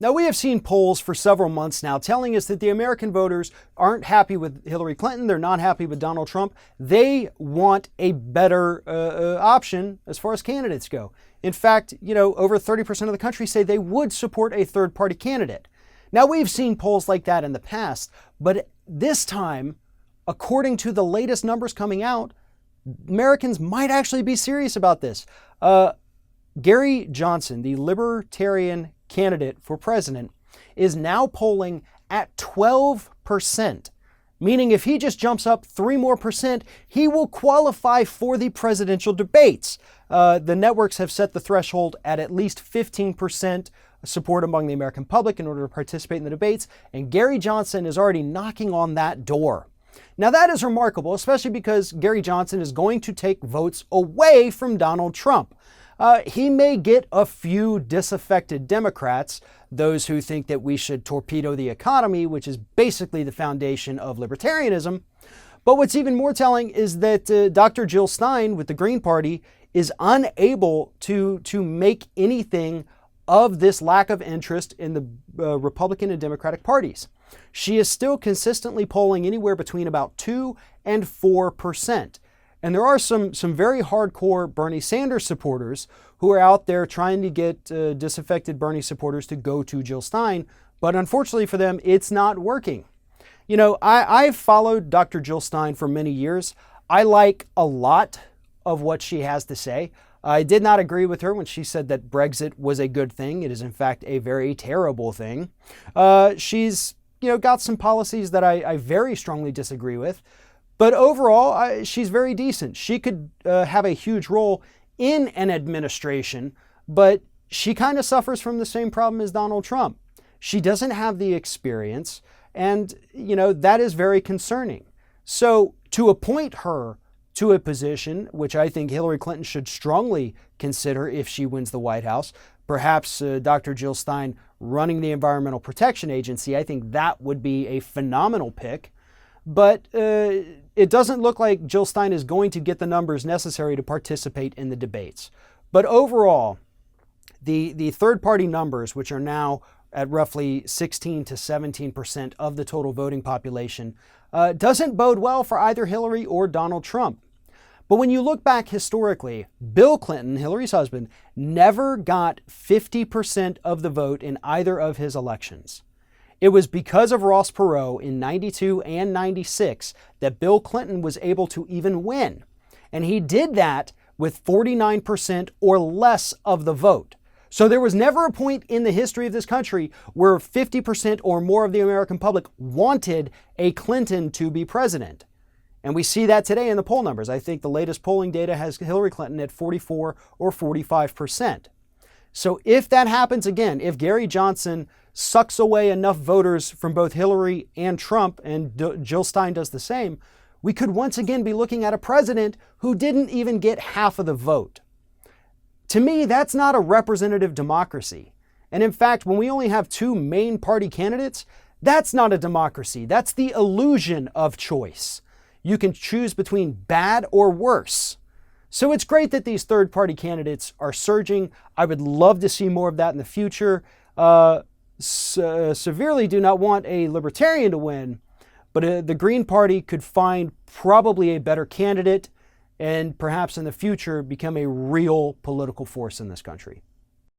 Now, we have seen polls for several months now telling us that the American voters aren't happy with Hillary Clinton. They're not happy with Donald Trump. They want a better option as far as candidates go. In fact, over 30% of the country say they would support a third-party candidate. Now, we've seen polls like that in the past, but this time, according to the latest numbers coming out, Americans might actually be serious about this. Gary Johnson, the Libertarian candidate for president, is now polling at 12%, meaning if he just jumps up 3 more percent, he will qualify for the presidential debates. The networks have set the threshold at least 15% support among the American public in order to participate in the debates, and Gary Johnson is already knocking on that door. Now, that is remarkable, especially because Gary Johnson is going to take votes away from Donald Trump. He may get a few disaffected Democrats, those who think that we should torpedo the economy, which is basically the foundation of libertarianism. But what's even more telling is that Dr. Jill Stein with the Green Party is unable to make anything of this lack of interest in the Republican and Democratic parties. She is still consistently polling anywhere between about 2 and 4%. And there are some very hardcore Bernie Sanders supporters who are out there trying to get disaffected Bernie supporters to go to Jill Stein. But unfortunately for them, it's not working. I've followed Dr. Jill Stein for many years. I like a lot of what she has to say. I did not agree with her when she said that Brexit was a good thing. It is, in fact, a very terrible thing. She's got some policies that I very strongly disagree with. But overall, she's very decent. She could have a huge role in an administration, but she kind of suffers from the same problem as Donald Trump. She doesn't have the experience, and that is very concerning. So to appoint her to a position, which I think Hillary Clinton should strongly consider if she wins the White House, perhaps Dr. Jill Stein running the Environmental Protection Agency, I think that would be a phenomenal pick. But it doesn't look like Jill Stein is going to get the numbers necessary to participate in the debates. But overall, the third-party numbers, which are now at roughly 16 to 17% of the total voting population, doesn't bode well for either Hillary or Donald Trump. But when you look back historically, Bill Clinton, Hillary's husband, never got 50% of the vote in either of his elections. It was because of Ross Perot in 92 and 96 that Bill Clinton was able to even win. And he did that with 49% or less of the vote. So there was never a point in the history of this country where 50% or more of the American public wanted a Clinton to be president. And we see that today in the poll numbers. I think the latest polling data has Hillary Clinton at 44 or 45%. So if that happens again, if Gary Johnson sucks away enough voters from both Hillary and Trump, and Jill Stein does the same, we could once again be looking at a president who didn't even get half of the vote. To me, that's not a representative democracy. And in fact, when we only have 2 main party candidates, that's not a democracy. That's the illusion of choice. You can choose between bad or worse. So it's great that these third-party candidates are surging. I would love to see more of that in the future. Severely do not want a libertarian to win, but the Green Party could find probably a better candidate and perhaps in the future become a real political force in this country.